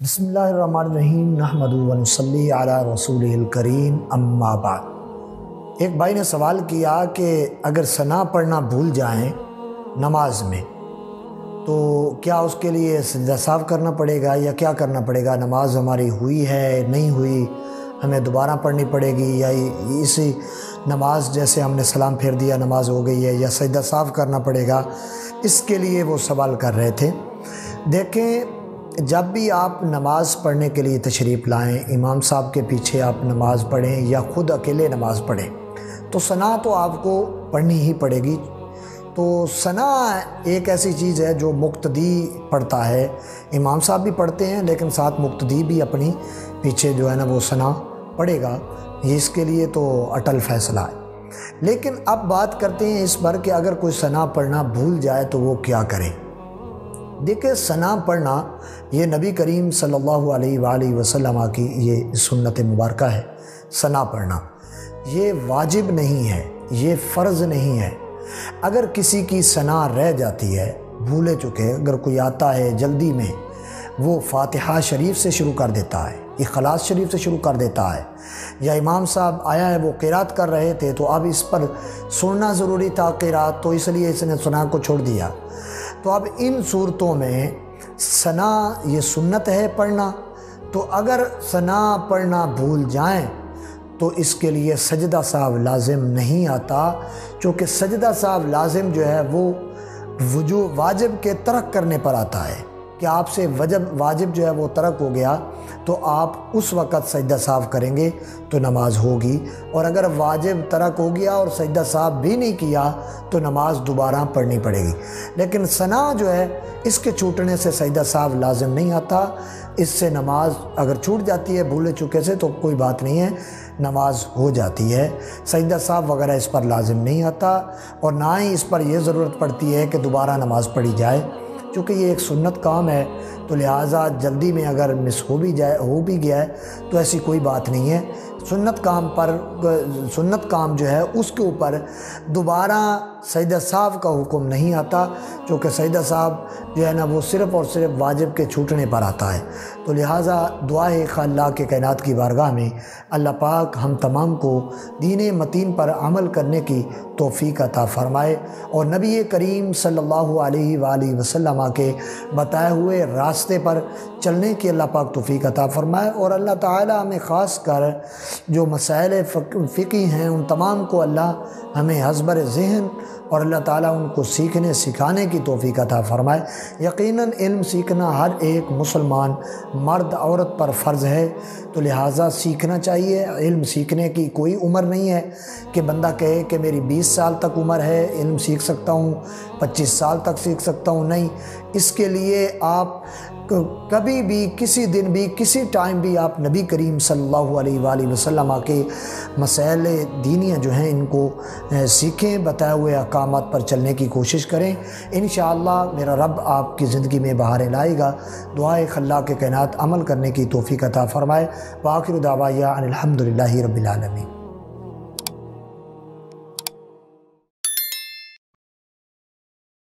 بسم اللہ الرحمن الرحیم نحمدہ و نصلی علی رسولہ الکریم اما بعد۔ ایک بھائی نے سوال کیا کہ اگر ثنا پڑھنا بھول جائیں نماز میں تو کیا اس کے لیے سجدہ صاف کرنا پڑے گا یا کیا کرنا پڑے گا؟ نماز ہماری ہوئی ہے نہیں ہوئی، ہمیں دوبارہ پڑھنی پڑے گی یا اسی نماز جیسے ہم نے سلام پھیر دیا نماز ہو گئی ہے، یا سجدہ صاف کرنا پڑے گا؟ اس کے لیے وہ سوال کر رہے تھے۔ دیکھیں، جب بھی آپ نماز پڑھنے کے لیے تشریف لائیں، امام صاحب کے پیچھے آپ نماز پڑھیں یا خود اکیلے نماز پڑھیں، تو ثنا تو آپ کو پڑھنی ہی پڑے گی۔ تو ثنا ایک ایسی چیز ہے جو مقتدی پڑھتا ہے، امام صاحب بھی پڑھتے ہیں لیکن ساتھ مقتدی بھی اپنی پیچھے جو ہے نا وہ ثنا پڑھے گا، یہ اس کے لیے تو اٹل فیصلہ ہے۔ لیکن اب بات کرتے ہیں اس پر کہ اگر کوئی ثنا پڑھنا بھول جائے تو وہ کیا کرے؟ دیکھیں، ثنا پڑھنا یہ نبی کریم صلی اللہ علیہ وآلہ وسلم کی یہ سنت مبارکہ ہے۔ ثنا پڑھنا یہ واجب نہیں ہے، یہ فرض نہیں ہے۔ اگر کسی کی ثنا رہ جاتی ہے، بھولے چکے، اگر کوئی آتا ہے جلدی میں، وہ فاتحہ شریف سے شروع کر دیتا ہے، اخلاص شریف سے شروع کر دیتا ہے، یا امام صاحب آیا ہے وہ قرات کر رہے تھے تو اب اس پر سننا ضروری تھا قرات، تو اس لیے اس نے ثنا کو چھوڑ دیا، تو اب ان صورتوں میں ثنا یہ سنت ہے پڑھنا۔ تو اگر ثنا پڑھنا بھول جائیں تو اس کے لیے سجدہ صاحب لازم نہیں آتا، چونکہ سجدہ صاحب لازم جو ہے وہ واجب کے ترک کرنے پر آتا ہے کہ آپ سے واجب جو ہے وہ ترک ہو گیا تو آپ اس وقت سجدہ صاحب کریں گے تو نماز ہوگی، اور اگر واجب ترک ہو گیا اور سجدہ صاحب بھی نہیں کیا تو نماز دوبارہ پڑھنی پڑے گی۔ لیکن ثنا جو ہے اس کے چھوٹنے سے سجدہ صاحب لازم نہیں آتا، اس سے نماز اگر چھوٹ جاتی ہے بھولے چکے سے تو کوئی بات نہیں ہے، نماز ہو جاتی ہے، سجدہ صاحب وغیرہ اس پر لازم نہیں آتا، اور نہ ہی اس پر یہ ضرورت پڑتی ہے کہ دوبارہ نماز پڑھی جائے، چونکہ یہ ایک سنت کام ہے، تو لہٰذا جلدی میں اگر مس ہو بھی گیا ہے تو ایسی کوئی بات نہیں ہے۔ سنت کام جو ہے اس کے اوپر دوبارہ سجدہ صاحب کا حکم نہیں آتا، چونکہ سجدہ صاحب جو ہے نا وہ صرف اور صرف واجب کے چھوٹنے پر آتا ہے۔ تو لہٰذا دعا ہے اللہ کے کائنات کی بارگاہ میں اللہ پاک ہم تمام کو دین متین پر عمل کرنے کی توفیق عطا فرمائے، اور نبی کریم صلی اللہ علیہ وآلہ وسلم کے بتائے ہوئے راستے پر چلنے کی اللہ پاک توفیق عطا فرمائے، اور اللہ تعالی ہمیں خاص کر جو مسائل فقہی ہیں ان تمام کو اللہ ہمیں حسب ذہن اور اللہ تعالیٰ ان کو سیکھنے سکھانے کی توفیق عطا فرمائے۔ یقیناً علم سیکھنا ہر ایک مسلمان مرد عورت پر فرض ہے، تو لہٰذا سیکھنا چاہیے۔ علم سیکھنے کی کوئی عمر نہیں ہے کہ بندہ کہے کہ میری 20 سال تک عمر ہے، علم سیکھ سکتا ہوں، 25 سال تک سیکھ سکتا ہوں، نہیں۔ اس کے لیے آپ کبھی بھی کسی دن بھی کسی ٹائم بھی آپ نبی کریم صلی اللہ علیہ وآلہ وسلم کے مسائل دینیاں جو ہیں ان کو سیکھیں، بتائے ہوئے احکامات پر چلنے کی کوشش کریں، انشاءاللہ میرا رب آپ کی زندگی میں بہاریں لائے گا۔ دعائے اللہ کے کائنات عمل کرنے کی توفیق عطا فرمائے۔ وآخر دعوانا ان الحمدللہ رب العالمین۔